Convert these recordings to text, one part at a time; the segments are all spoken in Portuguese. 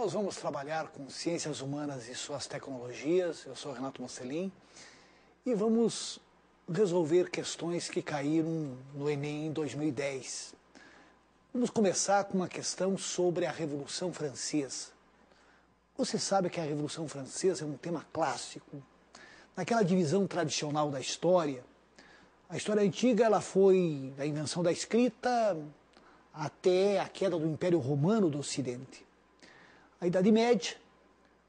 Nós vamos trabalhar com ciências humanas e suas tecnologias. Eu sou Renato Mocelin e vamos resolver questões que caíram no Enem em 2010. Vamos começar com uma questão sobre a Revolução Francesa. Você sabe que a Revolução Francesa é um tema clássico. Naquela divisão tradicional da história, a história antiga ela foi da invenção da escrita até a queda do Império Romano do Ocidente. A Idade Média,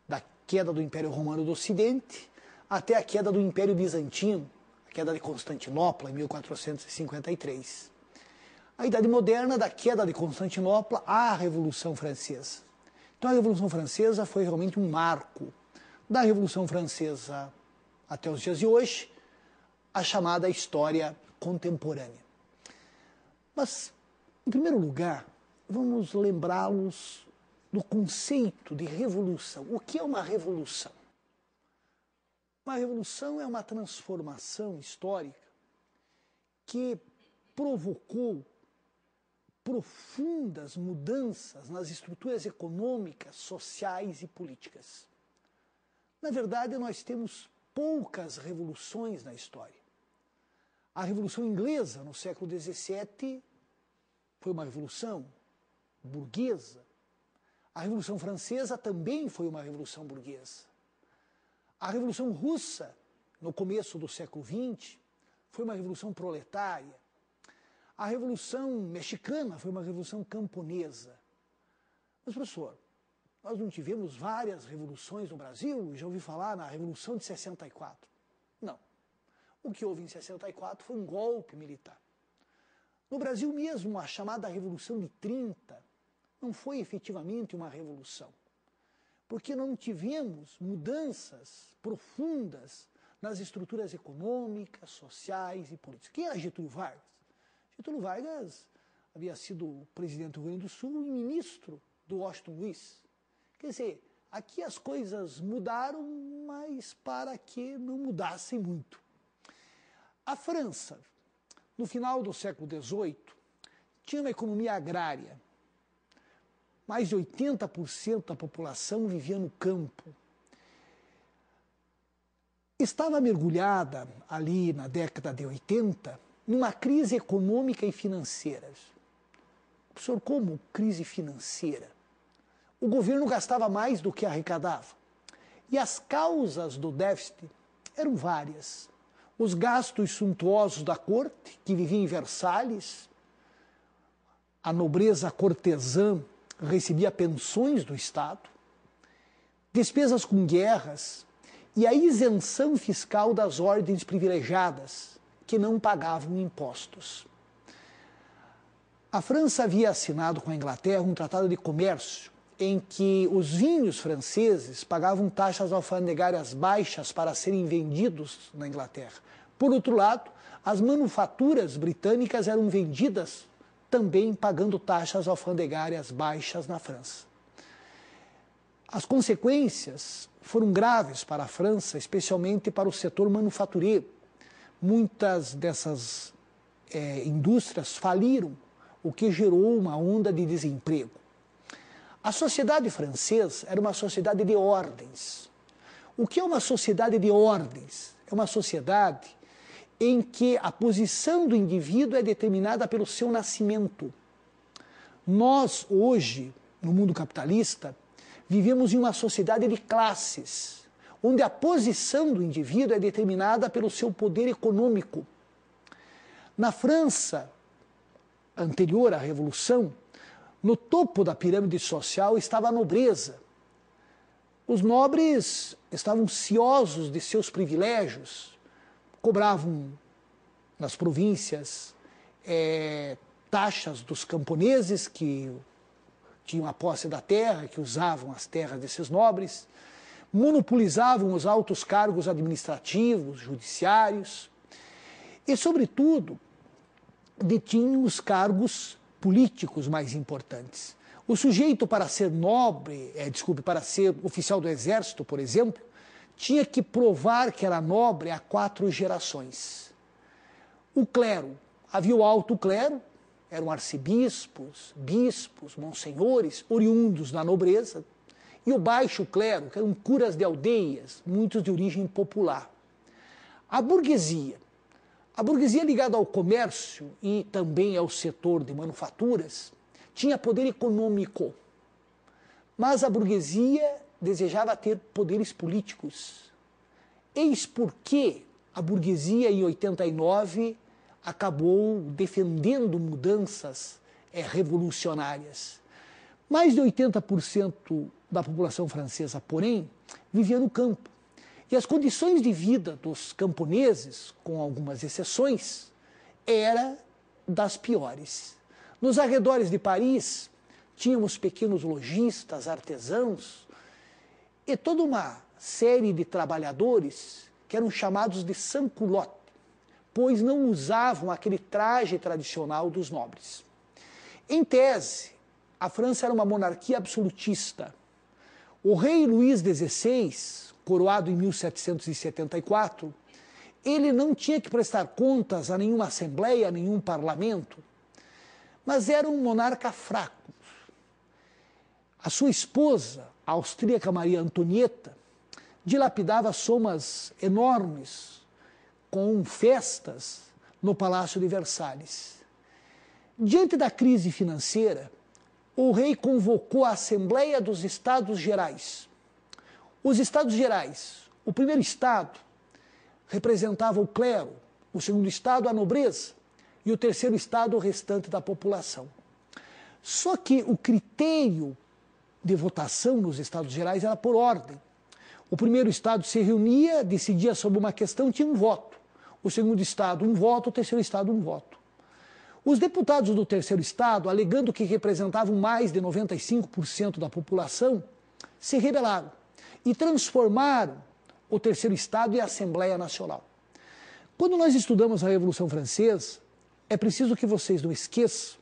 da queda do Império Romano do Ocidente até a queda do Império Bizantino, a queda de Constantinopla em 1453. A Idade Moderna, da queda de Constantinopla à Revolução Francesa. Então a Revolução Francesa foi realmente um marco. Da Revolução Francesa até os dias de hoje, a chamada história contemporânea. Mas, em primeiro lugar, vamos lembrá-los do conceito de revolução. O que é uma revolução? Uma revolução é uma transformação histórica que provocou profundas mudanças nas estruturas econômicas, sociais e políticas. Na verdade, nós temos poucas revoluções na história. A Revolução Inglesa, no século XVII, foi uma revolução burguesa. A Revolução Francesa também foi uma revolução burguesa. A Revolução Russa, no começo do século XX, foi uma revolução proletária. A Revolução Mexicana foi uma revolução camponesa. Mas, professor, nós não tivemos várias revoluções no Brasil? Já ouvi falar na Revolução de 64. Não. O que houve em 64 foi um golpe militar. No Brasil mesmo, a chamada Revolução de 30 não foi efetivamente uma revolução, porque não tivemos mudanças profundas nas estruturas econômicas, sociais e políticas. Quem era Getúlio Vargas? Getúlio Vargas havia sido presidente do Rio Grande do Sul e ministro do Washington Luiz. Quer dizer, aqui as coisas mudaram, mas para que não mudassem muito. A França, no final do século XVIII, tinha uma economia agrária. Mais de 80% da população vivia no campo. Estava mergulhada ali na década de 80 numa crise econômica e financeira. Professor, como crise financeira? O governo gastava mais do que arrecadava. E as causas do déficit eram várias. Os gastos suntuosos da corte, que vivia em Versalhes, a nobreza cortesã recebia pensões do Estado, despesas com guerras e a isenção fiscal das ordens privilegiadas, que não pagavam impostos. A França havia assinado com a Inglaterra um tratado de comércio em que os vinhos franceses pagavam taxas alfandegárias baixas para serem vendidos na Inglaterra. Por outro lado, as manufaturas britânicas eram vendidas também pagando taxas alfandegárias baixas na França. As consequências foram graves para a França, especialmente para o setor manufatureiro. Muitas dessas indústrias faliram, o que gerou uma onda de desemprego. A sociedade francesa era uma sociedade de ordens. O que é uma sociedade de ordens? É uma sociedade em que a posição do indivíduo é determinada pelo seu nascimento. Nós, hoje, no mundo capitalista, vivemos em uma sociedade de classes, onde a posição do indivíduo é determinada pelo seu poder econômico. Na França, anterior à Revolução, no topo da pirâmide social estava a nobreza. Os nobres estavam ciosos de seus privilégios, cobravam nas províncias taxas dos camponeses que tinham a posse da terra, que usavam as terras desses nobres, monopolizavam os altos cargos administrativos, judiciários e, sobretudo, detinham os cargos políticos mais importantes. O sujeito, para ser para ser oficial do exército, por exemplo, tinha que provar que era nobre há 4 gerações. O clero, havia o alto clero, eram arcebispos, bispos, monsenhores, oriundos da nobreza, e o baixo clero, que eram curas de aldeias, muitos de origem popular. A burguesia ligada ao comércio e também ao setor de manufaturas, tinha poder econômico, mas a burguesia desejava ter poderes políticos. Eis porque a burguesia, em 89, acabou defendendo mudanças revolucionárias. Mais de 80% da população francesa, porém, vivia no campo. E as condições de vida dos camponeses, com algumas exceções, eram das piores. Nos arredores de Paris, tínhamos pequenos lojistas, artesãos e toda uma série de trabalhadores que eram chamados de sans-culottes, pois não usavam aquele traje tradicional dos nobres. Em tese, a França era uma monarquia absolutista. O rei Luís XVI, coroado em 1774, ele não tinha que prestar contas a nenhuma assembleia, a nenhum parlamento, mas era um monarca fraco. A sua esposa, a austríaca Maria Antonieta, dilapidava somas enormes com festas no Palácio de Versalhes. Diante da crise financeira, o rei convocou a Assembleia dos Estados Gerais. Os Estados Gerais, o primeiro Estado, representava o clero, o segundo Estado, a nobreza, e o terceiro Estado, o restante da população. Só que o critério de votação nos Estados Gerais era por ordem. O primeiro Estado se reunia, decidia sobre uma questão, tinha um voto. O segundo Estado, um voto, o terceiro Estado, um voto. Os deputados do terceiro Estado, alegando que representavam mais de 95% da população, se rebelaram e transformaram o terceiro Estado em Assembleia Nacional. Quando nós estudamos a Revolução Francesa, é preciso que vocês não esqueçam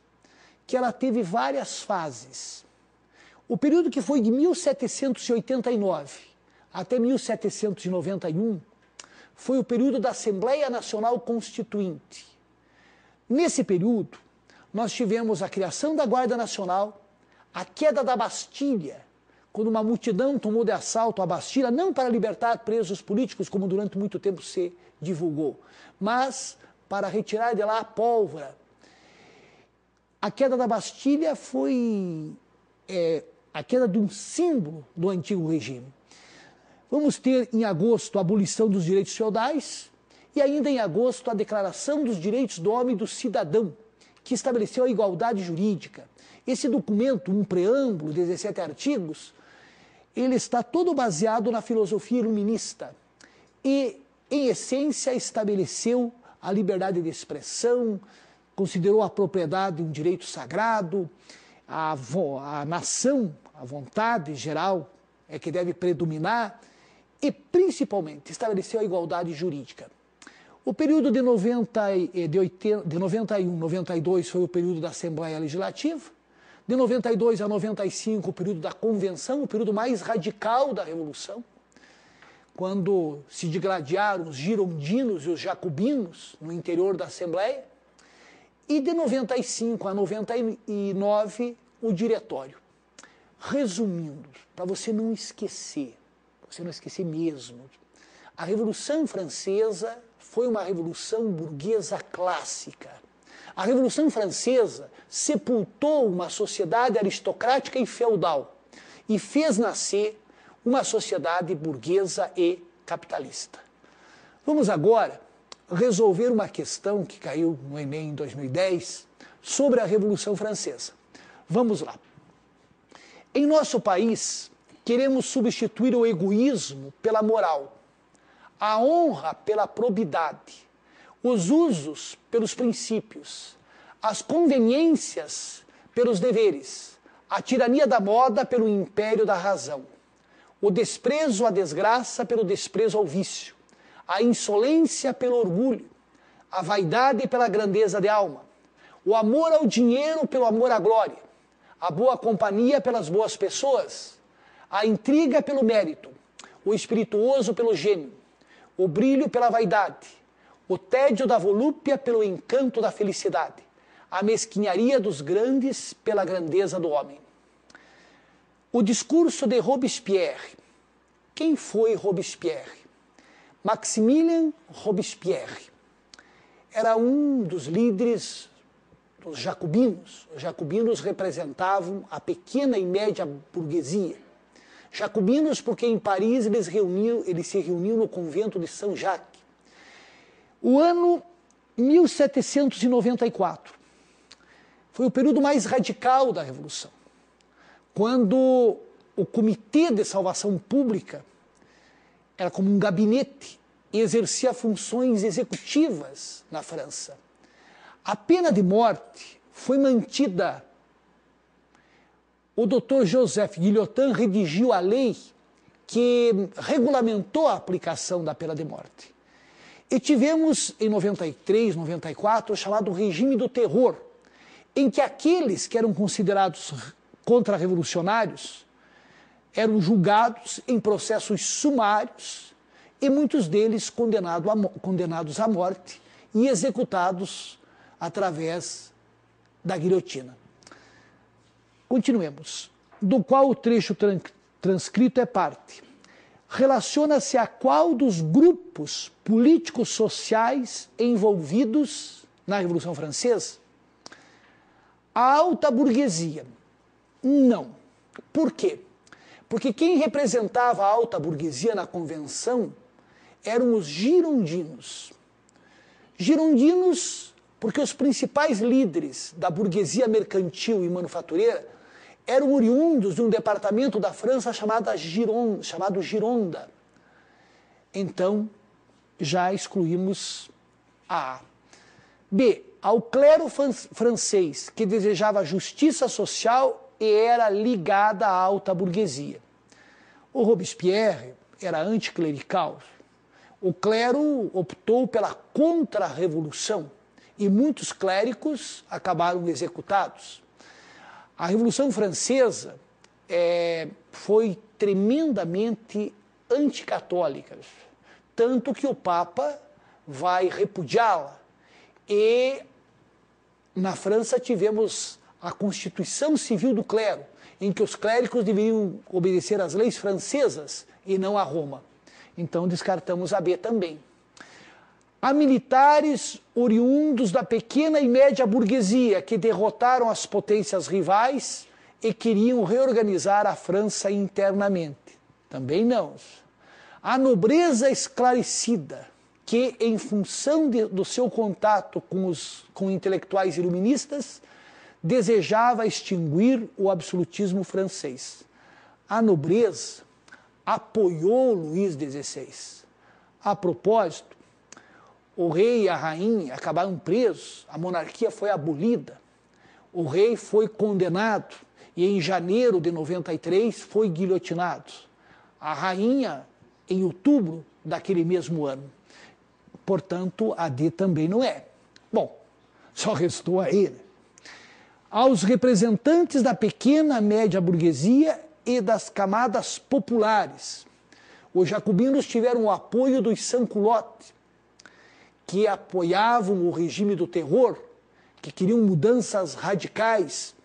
que ela teve várias fases. O período que foi de 1789 até 1791 foi o período da Assembleia Nacional Constituinte. Nesse período, nós tivemos a criação da Guarda Nacional, a queda da Bastilha, quando uma multidão tomou de assalto a Bastilha, não para libertar presos políticos, como durante muito tempo se divulgou, mas para retirar de lá a pólvora. A queda da Bastilha foi a queda de um símbolo do antigo regime. Vamos ter em agosto a abolição dos direitos feudais e ainda em agosto a Declaração dos Direitos do Homem e do Cidadão, que estabeleceu a igualdade jurídica. Esse documento, um preâmbulo, 17 artigos, ele está todo baseado na filosofia iluminista e, em essência, estabeleceu a liberdade de expressão, considerou a propriedade um direito sagrado, a nação, a vontade geral é que deve predominar e, principalmente, estabeleceu a igualdade jurídica. O período de 91 a 92 foi o período da Assembleia Legislativa, de 92 a 95 o período da Convenção, o período mais radical da Revolução, quando se digladiaram os girondinos e os jacobinos no interior da Assembleia, e de 95 a 99 o Diretório. Resumindo, para você não esquecer mesmo, a Revolução Francesa foi uma revolução burguesa clássica. A Revolução Francesa sepultou uma sociedade aristocrática e feudal e fez nascer uma sociedade burguesa e capitalista. Vamos agora resolver uma questão que caiu no Enem em 2010 sobre a Revolução Francesa. Vamos lá. Em nosso país, queremos substituir o egoísmo pela moral, a honra pela probidade, os usos pelos princípios, as conveniências pelos deveres, a tirania da moda pelo império da razão, o desprezo à desgraça pelo desprezo ao vício, a insolência pelo orgulho, a vaidade pela grandeza de alma, o amor ao dinheiro pelo amor à glória, a boa companhia pelas boas pessoas, a intriga pelo mérito, o espirituoso pelo gênio, o brilho pela vaidade, o tédio da volúpia pelo encanto da felicidade, a mesquinharia dos grandes pela grandeza do homem. O discurso de Robespierre. Quem foi Robespierre? Maximilien Robespierre. Era um dos líderes dos jacobinos. Os jacobinos representavam a pequena e média burguesia. Jacobinos porque em Paris eles se reuniam no convento de Saint-Jacques. O ano 1794 foi o período mais radical da Revolução, quando o Comitê de Salvação Pública era como um gabinete e exercia funções executivas na França. A pena de morte foi mantida. O Dr. Joseph Guillotin redigiu a lei que regulamentou a aplicação da pena de morte. E tivemos, em 93, 94, o chamado regime do terror, em que aqueles que eram considerados contra-revolucionários eram julgados em processos sumários e muitos deles condenados à morte e executados através da guilhotina. Continuemos. Do qual o trecho transcrito é parte. Relaciona-se a qual dos grupos políticos sociais envolvidos na Revolução Francesa? A alta burguesia. Não. Por quê? Porque quem representava a alta burguesia na convenção eram os girondinos. Girondinos, porque os principais líderes da burguesia mercantil e manufatureira eram oriundos de um departamento da França chamado Gironda. Então, já excluímos a A. B. Ao clero francês que desejava justiça social e era ligada à alta burguesia. O Robespierre era anticlerical. O clero optou pela contra-revolução e muitos clérigos acabaram executados. A Revolução Francesa foi tremendamente anticatólica, tanto que o Papa vai repudiá-la. E na França tivemos a Constituição Civil do Clero, em que os clérigos deveriam obedecer às leis francesas e não a Roma. Então descartamos a B também. Há militares oriundos da pequena e média burguesia que derrotaram as potências rivais e queriam reorganizar a França internamente. Também não. A nobreza esclarecida que, em função do seu contato com intelectuais iluministas, desejava extinguir o absolutismo francês. A nobreza apoiou Luís XVI. A propósito, o rei e a rainha acabaram presos, a monarquia foi abolida, o rei foi condenado e em janeiro de 93 foi guilhotinado. A rainha em outubro daquele mesmo ano. Portanto, a D também não é. Bom, só restou a E. Aos representantes da pequena média burguesia e das camadas populares. Os jacobinos tiveram o apoio dos sans-culottes, que apoiavam o regime do terror, que queriam mudanças radicais,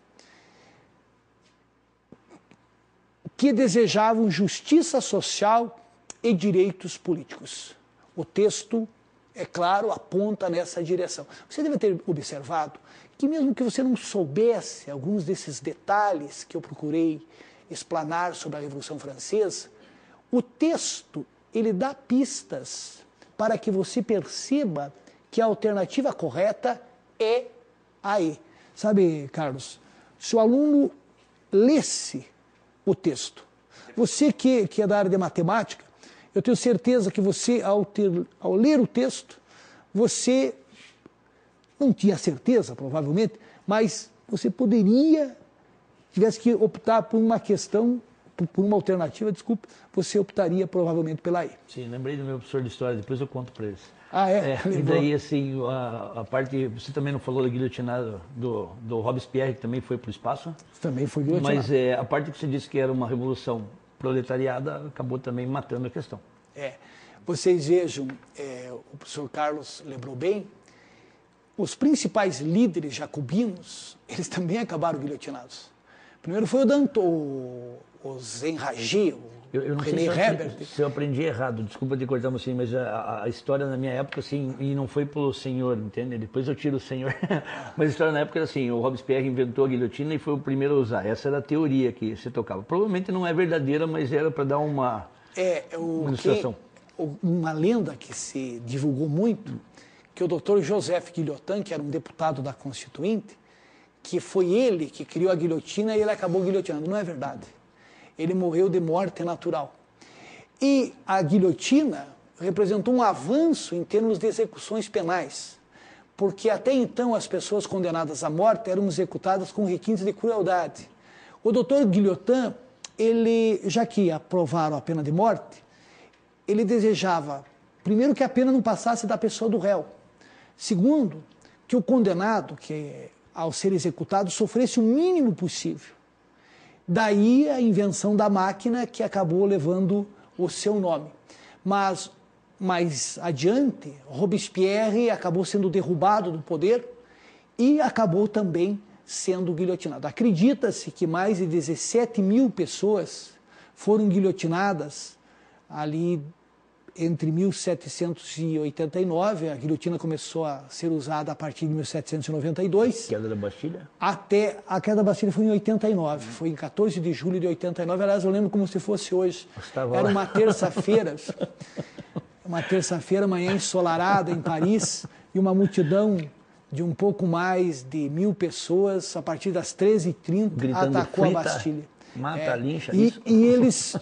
que desejavam justiça social e direitos políticos. O texto, é claro, aponta nessa direção. Você deve ter observado que mesmo que você não soubesse alguns desses detalhes que eu procurei explanar sobre a Revolução Francesa, o texto, ele dá pistas para que você perceba que a alternativa correta é a E. Sabe, Carlos, se o aluno lesse o texto, você que é da área de matemática, eu tenho certeza que você, ao ler o texto, você não tinha certeza, provavelmente, mas você tivesse que optar por uma questão, por uma alternativa, desculpe, você optaria provavelmente pela E. Sim, lembrei do meu professor de história, depois eu conto para eles. Ah, é? E daí, assim, a parte, você também não falou da guilhotinada do Robespierre, que também foi para o espaço? Também foi guilhotinado. Mas a parte que você disse que era uma revolução proletariada, acabou também matando a questão. Vocês vejam, o professor Carlos lembrou bem, os principais líderes jacobinos, eles também acabaram guilhotinados. Primeiro foi o os enragés, Eu não René sei Herbert. se eu aprendi errado, desculpa te cortar assim, mas a história na minha época, assim, e não foi pelo senhor, entende? Depois eu tiro o senhor. Mas a história na época era assim, o Robespierre inventou a guilhotina e foi o primeiro a usar. Essa era a teoria que se tocava. Provavelmente não é verdadeira, mas era para dar uma ilustração. Uma lenda que se divulgou muito, que o Dr. Joseph Guillotin, que era um deputado da Constituinte, que foi ele que criou a guilhotina e ele acabou guilhotinando. Não é verdade. Ele morreu de morte natural. E a guilhotina representou um avanço em termos de execuções penais, porque até então as pessoas condenadas à morte eram executadas com requintes de crueldade. O doutor Guillotin, ele, já que aprovaram a pena de morte, ele desejava, primeiro, que a pena não passasse da pessoa do réu. Segundo, que o condenado, que ao ser executado, sofresse o mínimo possível. Daí a invenção da máquina que acabou levando o seu nome. Mas mais adiante, Robespierre acabou sendo derrubado do poder e acabou também sendo guilhotinado. Acredita-se que mais de 17 mil pessoas foram guilhotinadas ali entre 1789, a guilhotina começou a ser usada a partir de 1792. Queda da Bastilha? Até a queda da Bastilha foi em 89, foi em 14 de julho de 89, aliás, eu lembro como se fosse hoje. Era uma terça-feira, manhã ensolarada em Paris, e uma multidão de um pouco mais de 1.000 pessoas, a partir das 13h30, atacou a Bastilha. Mata, lincha, isso. E eles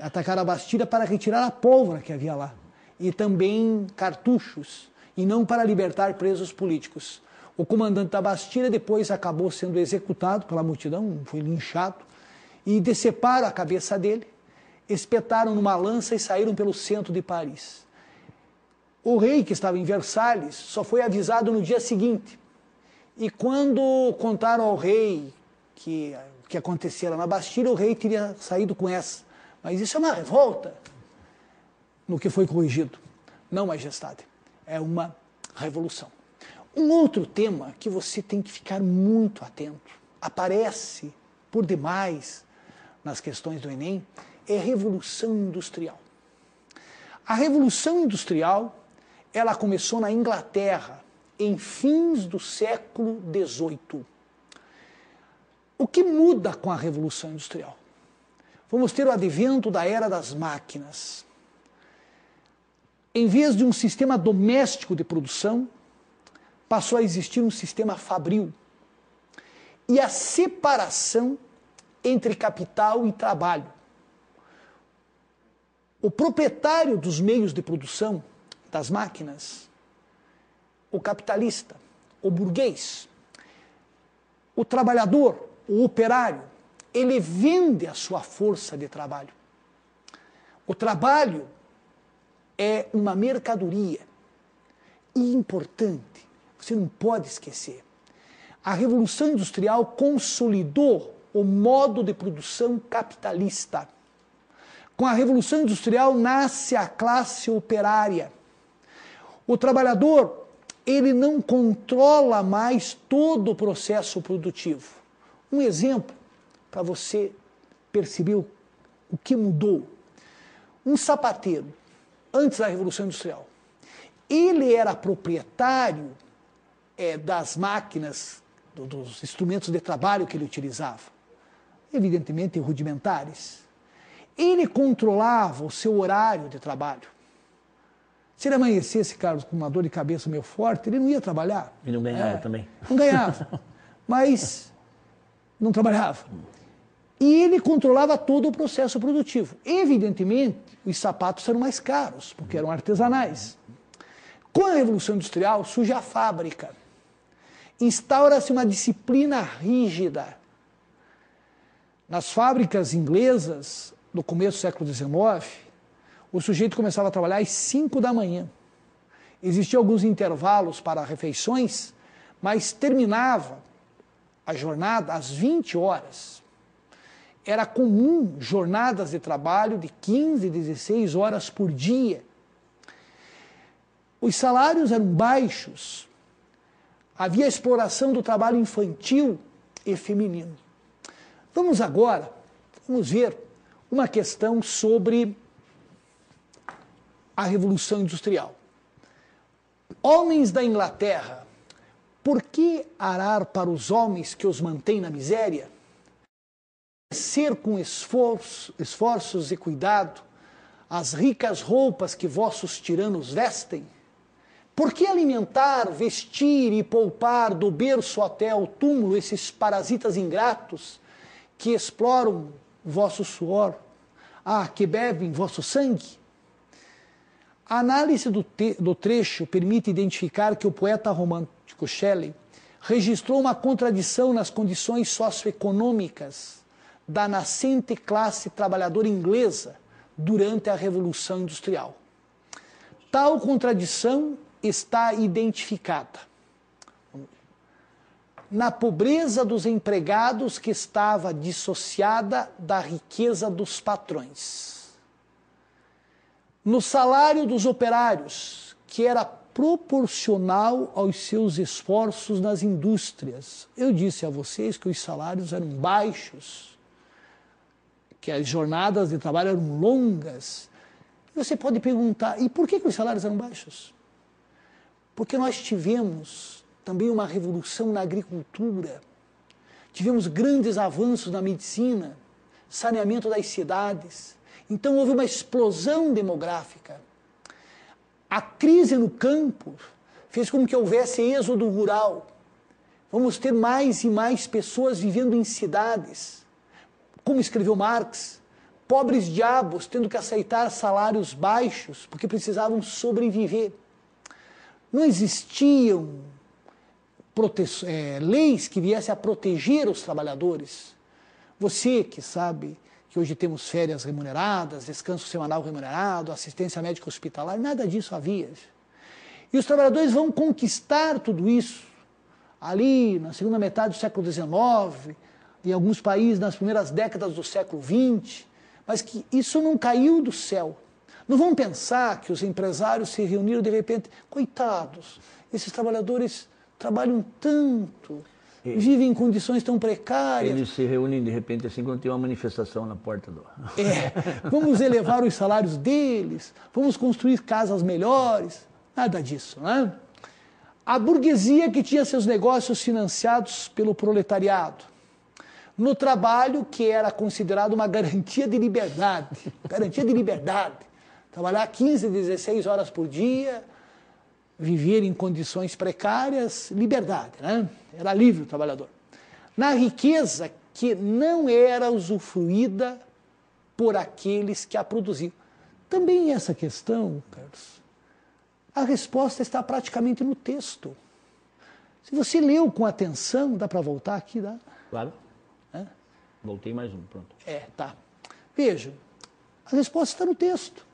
atacaram a Bastilha para retirar a pólvora que havia lá. E também cartuchos, e não para libertar presos políticos. O comandante da Bastilha depois acabou sendo executado pela multidão, foi linchado, e deceparam a cabeça dele, espetaram numa lança e saíram pelo centro de Paris. O rei, que estava em Versalhes, só foi avisado no dia seguinte. E quando contaram ao rei que acontecera na Bastilha, o rei teria saído com essa. Mas isso é uma revolta, no que foi corrigido. Não, majestade, é uma revolução. Um outro tema que você tem que ficar muito atento, aparece por demais nas questões do Enem, é a Revolução Industrial. A Revolução Industrial, ela começou na Inglaterra, em fins do século XVIII. O que muda com a Revolução Industrial? Vamos ter o advento da era das máquinas. Em vez de um sistema doméstico de produção, passou a existir um sistema fabril. E a separação entre capital e trabalho. O proprietário dos meios de produção, das máquinas, o capitalista, o burguês, o trabalhador, o operário, ele vende a sua força de trabalho. O trabalho é uma mercadoria. E importante, você não pode esquecer, a Revolução Industrial consolidou o modo de produção capitalista. Com a Revolução Industrial nasce a classe operária. O trabalhador, ele não controla mais todo o processo produtivo. Um exemplo para você perceber o que mudou. Um sapateiro, antes da Revolução Industrial, ele era proprietário das máquinas, dos instrumentos de trabalho que ele utilizava, evidentemente rudimentares. Ele controlava o seu horário de trabalho. Se ele amanhecesse, Carlos, com uma dor de cabeça meio forte, ele não ia trabalhar. E não ganhava também. Não ganhava, mas não trabalhava. E ele controlava todo o processo produtivo. Evidentemente, os sapatos eram mais caros, porque eram artesanais. Com a Revolução Industrial, surge a fábrica. Instaura-se uma disciplina rígida. Nas fábricas inglesas, no começo do século XIX, o sujeito começava a trabalhar às 5 da manhã. Existiam alguns intervalos para refeições, mas terminava a jornada às 20 horas. Era comum jornadas de trabalho de 15, 16 horas por dia. Os salários eram baixos. Havia exploração do trabalho infantil e feminino. Vamos agora vamos ver uma questão sobre a Revolução Industrial. Homens da Inglaterra, por que arar para os homens que os mantêm na miséria? Ser com esforços e cuidado as ricas roupas que vossos tiranos vestem? Por que alimentar, vestir e poupar do berço até ao túmulo esses parasitas ingratos que exploram vosso suor, que bebem vosso sangue? A análise do trecho permite identificar que o poeta romântico Shelley registrou uma contradição nas condições socioeconômicas da nascente classe trabalhadora inglesa durante a Revolução Industrial. Tal contradição está identificada na pobreza dos empregados, que estava dissociada da riqueza dos patrões, no salário dos operários, que era proporcional aos seus esforços nas indústrias. Eu disse a vocês que os salários eram baixos, que as jornadas de trabalho eram longas. Você pode perguntar, e por que os salários eram baixos? Porque nós tivemos também uma revolução na agricultura, tivemos grandes avanços na medicina, saneamento das cidades. Então houve uma explosão demográfica. A crise no campo fez com que houvesse êxodo rural. Vamos ter mais e mais pessoas vivendo em cidades. Como escreveu Marx, pobres diabos tendo que aceitar salários baixos porque precisavam sobreviver. Não existiam leis que viessem a proteger os trabalhadores. Você que sabe que hoje temos férias remuneradas, descanso semanal remunerado, assistência médica hospitalar, nada disso havia. E os trabalhadores vão conquistar tudo isso ali na segunda metade do século XIX, em alguns países nas primeiras décadas do século XX, mas que isso não caiu do céu. Não vão pensar que os empresários se reuniram de repente, coitados, esses trabalhadores trabalham tanto, vivem em condições tão precárias. Eles se reúnem de repente assim quando tem uma manifestação na porta do... Vamos elevar os salários deles, vamos construir casas melhores, nada disso, né? A burguesia que tinha seus negócios financiados pelo proletariado, no trabalho que era considerado uma garantia de liberdade, trabalhar 15, 16 horas por dia, viver em condições precárias, liberdade, né? Era livre o trabalhador. Na riqueza que não era usufruída por aqueles que a produziam. Também essa questão, Carlos, a resposta está praticamente no texto. Se você leu com atenção, dá para voltar aqui, dá? Claro. Voltei mais um, pronto. Tá. Veja, a resposta está no texto.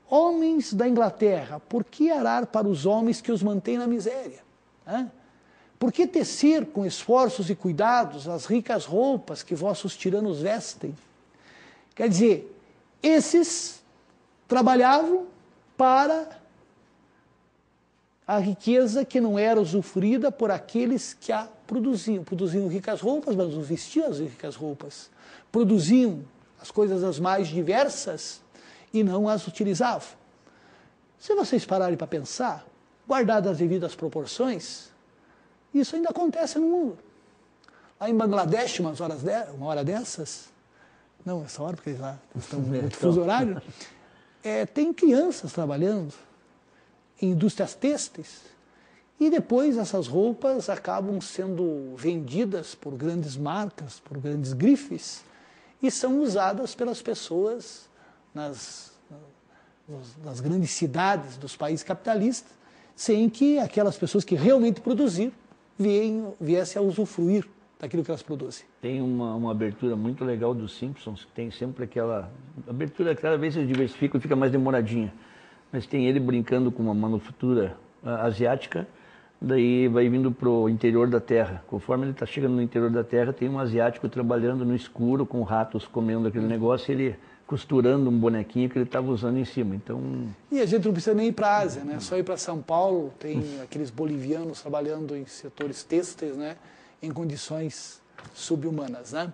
Homens da Inglaterra, por que arar para os homens que os mantêm na miséria? Por que tecer com esforços e cuidados as ricas roupas que vossos tiranos vestem? Quer dizer, esses trabalhavam para a riqueza que não era usufruída por aqueles que a produziam. Produziam ricas roupas, mas não vestiam as ricas roupas. Produziam as coisas as mais diversas e não as utilizavam. Se vocês pararem para pensar, guardadas as devidas proporções, isso ainda acontece no mundo. Lá em Bangladesh, uma hora dessas, não essa hora porque lá estão no fuso horário, tem crianças trabalhando em indústrias têxteis e depois essas roupas acabam sendo vendidas por grandes marcas, por grandes grifes e são usadas pelas pessoas nas grandes cidades dos países capitalistas, sem que aquelas pessoas que realmente produziram viessem a usufruir daquilo que elas produzem. Tem uma abertura muito legal dos Simpsons, que tem sempre aquela abertura, cada vez eles diversificam e fica mais demoradinha. Mas tem ele brincando com uma manufatura asiática, daí vai vindo para o interior da Terra. Conforme ele está chegando no interior da Terra, tem um asiático trabalhando no escuro, com ratos comendo aquele negócio, ele costurando um bonequinho que ele estava usando em cima. Então... E a gente não precisa nem ir para a Ásia, né? Só ir para São Paulo, tem aqueles bolivianos trabalhando em setores têxteis, né? Em condições subhumanas, né?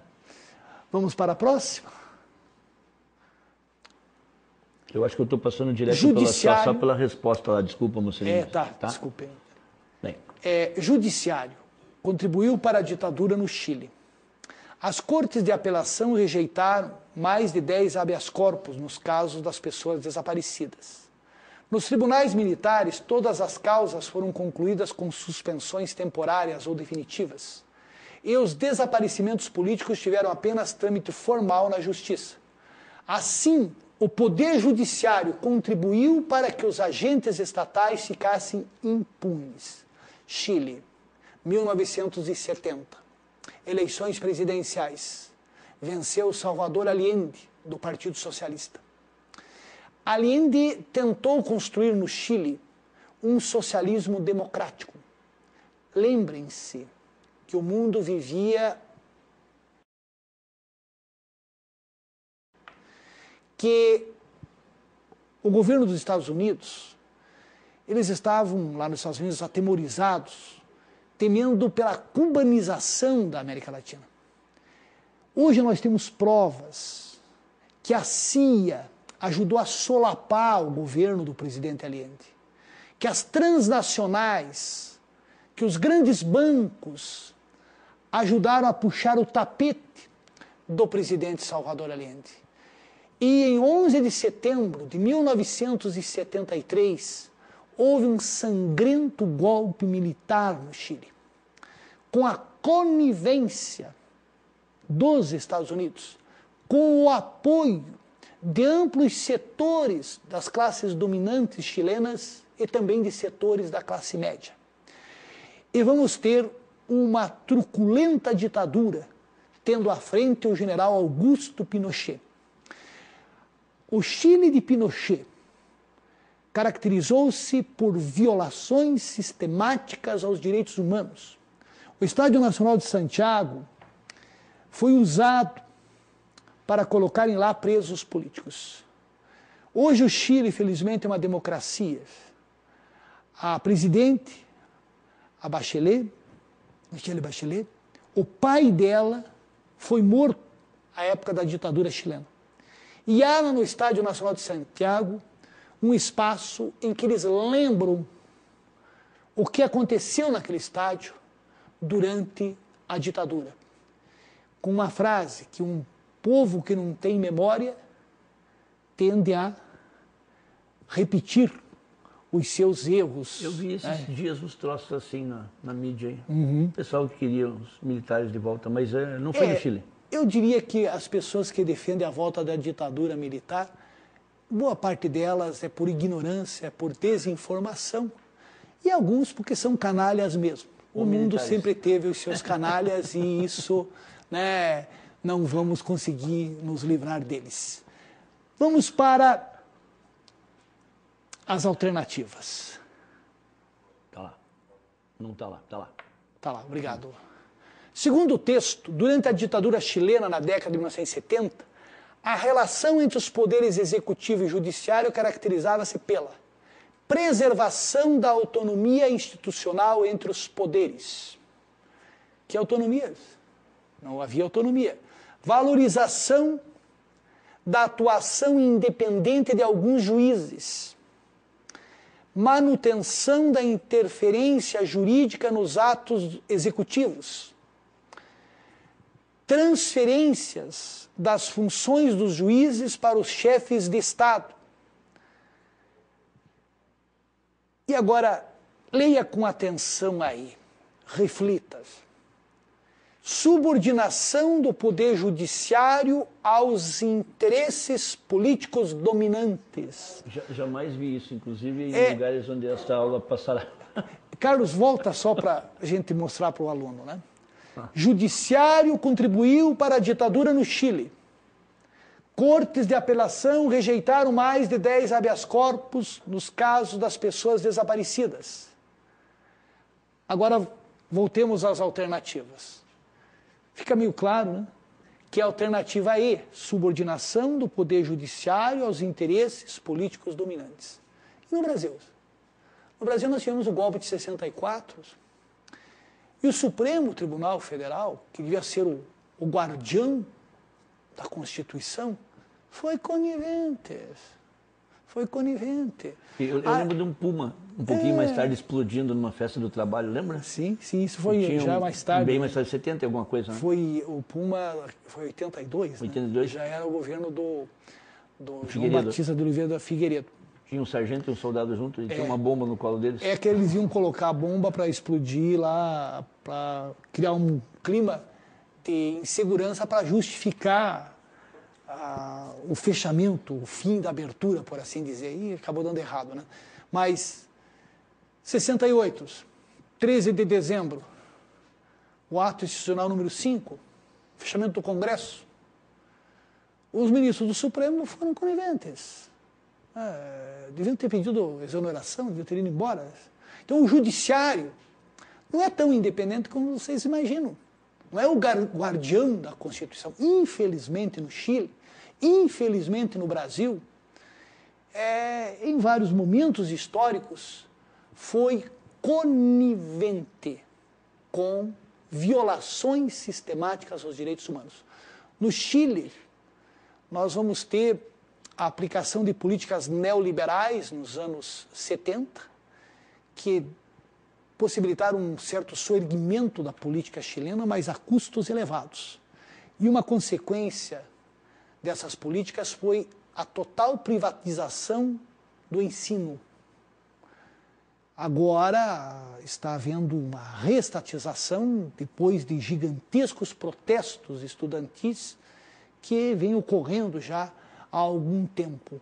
Vamos para a próxima? Eu acho que eu estou passando direto só pela resposta lá, desculpa, Mussolini. Tá, desculpe. Bem. Judiciário contribuiu para a ditadura no Chile. As cortes de apelação rejeitaram mais de 10 habeas corpus nos casos das pessoas desaparecidas. Nos tribunais militares, todas as causas foram concluídas com suspensões temporárias ou definitivas. E os desaparecimentos políticos tiveram apenas trâmite formal na justiça. Assim, o Poder Judiciário contribuiu para que os agentes estatais ficassem impunes. Chile, 1970. Eleições presidenciais. Venceu Salvador Allende, do Partido Socialista. Allende tentou construir no Chile um socialismo democrático. Lembrem-se que o mundo vivia que o governo dos Estados Unidos, eles estavam lá nos Estados Unidos atemorizados, temendo pela cubanização da América Latina. Hoje nós temos provas que a CIA ajudou a solapar o governo do presidente Allende, que as transnacionais, que os grandes bancos ajudaram a puxar o tapete do presidente Salvador Allende. E em 11 de setembro de 1973, houve um sangrento golpe militar no Chile, com a conivência dos Estados Unidos, com o apoio de amplos setores das classes dominantes chilenas e também de setores da classe média. E vamos ter uma truculenta ditadura, tendo à frente o general Augusto Pinochet. O Chile de Pinochet caracterizou-se por violações sistemáticas aos direitos humanos. O Estádio Nacional de Santiago foi usado para colocarem lá presos políticos. Hoje o Chile, felizmente, é uma democracia. A presidente, a Bachelet, Michelle Bachelet, o pai dela foi morto à época da ditadura chilena. E há no Estádio Nacional de Santiago um espaço em que eles lembram o que aconteceu naquele estádio durante a ditadura. Com uma frase que um povo que não tem memória tende a repetir os seus erros. Eu vi esses dias uns troços assim na mídia aí. O pessoal que queria os militares de volta, mas não foi no Chile. Eu diria que as pessoas que defendem a volta da ditadura militar, boa parte delas é por ignorância, é por desinformação, e alguns porque são canalhas mesmo. O mundo sempre teve os seus canalhas e isso, né, não vamos conseguir nos livrar deles. Vamos para as alternativas. Tá lá. Não tá lá, tá lá. Tá lá, obrigado. Segundo o texto, durante a ditadura chilena na década de 1970, a relação entre os poderes executivo e judiciário caracterizava-se pela preservação da autonomia institucional entre os poderes. Que autonomia? Não havia autonomia. Valorização da atuação independente de alguns juízes. Manutenção da interferência jurídica nos atos executivos. Transferências das funções dos juízes para os chefes de Estado. E agora, leia com atenção aí, reflita. Subordinação do poder judiciário aos interesses políticos dominantes. Jamais vi isso, inclusive em lugares onde esta aula passará. Carlos, volta só para a gente mostrar para o aluno, né? Judiciário contribuiu para a ditadura no Chile. Cortes de apelação rejeitaram mais de 10 habeas corpus nos casos das pessoas desaparecidas. Agora, voltemos às alternativas. Fica meio claro, né, que a alternativa E, subordinação do poder judiciário aos interesses políticos dominantes. E no Brasil? No Brasil nós tivemos o golpe de 64, e o Supremo Tribunal Federal, que devia ser o guardião da Constituição, foi conivente. Foi conivente. Eu lembro de um Puma, um pouquinho mais tarde, explodindo numa festa do trabalho, lembra? Sim, isso foi já mais tarde. Bem mais tarde, 70 alguma coisa, né? O Puma foi 82, 82? Né? Já era o governo do João Figueiredo. Batista de Oliveira Figueiredo. Tinha um sargento e um soldado junto e tinha uma bomba no colo deles. É que eles iam colocar a bomba para explodir lá, para criar um clima de insegurança para justificar o fechamento, o fim da abertura, por assim dizer. E acabou dando errado, né? Mas, 68, 13 de dezembro, o ato institucional número 5, fechamento do Congresso, os ministros do Supremo foram coniventes. Deviam ter pedido exoneração, deviam ter ido embora. Então o judiciário não é tão independente como vocês imaginam. Não é o guardião da Constituição. Infelizmente no Chile, infelizmente no Brasil, em vários momentos históricos, foi conivente com violações sistemáticas aos direitos humanos. No Chile, nós vamos ter a aplicação de políticas neoliberais nos anos 70, que possibilitaram um certo soerguimento da política chilena, mas a custos elevados. E uma consequência dessas políticas foi a total privatização do ensino. Agora está havendo uma reestatização, depois de gigantescos protestos estudantis que vêm ocorrendo já há algum tempo.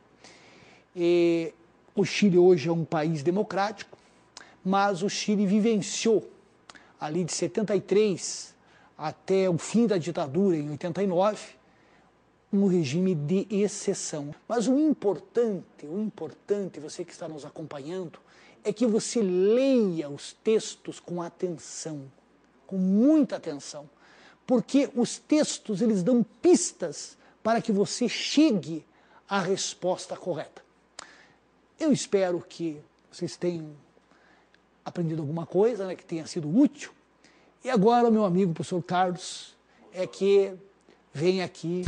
O Chile hoje é um país democrático, mas o Chile vivenciou, ali de 73 até o fim da ditadura, em 89, um regime de exceção. Mas o importante, você que está nos acompanhando, é que você leia os textos com atenção, com muita atenção, porque os textos eles dão pistas para que você chegue à resposta correta. Eu espero que vocês tenham aprendido alguma coisa, né, que tenha sido útil. E agora o meu amigo professor Carlos é que vem aqui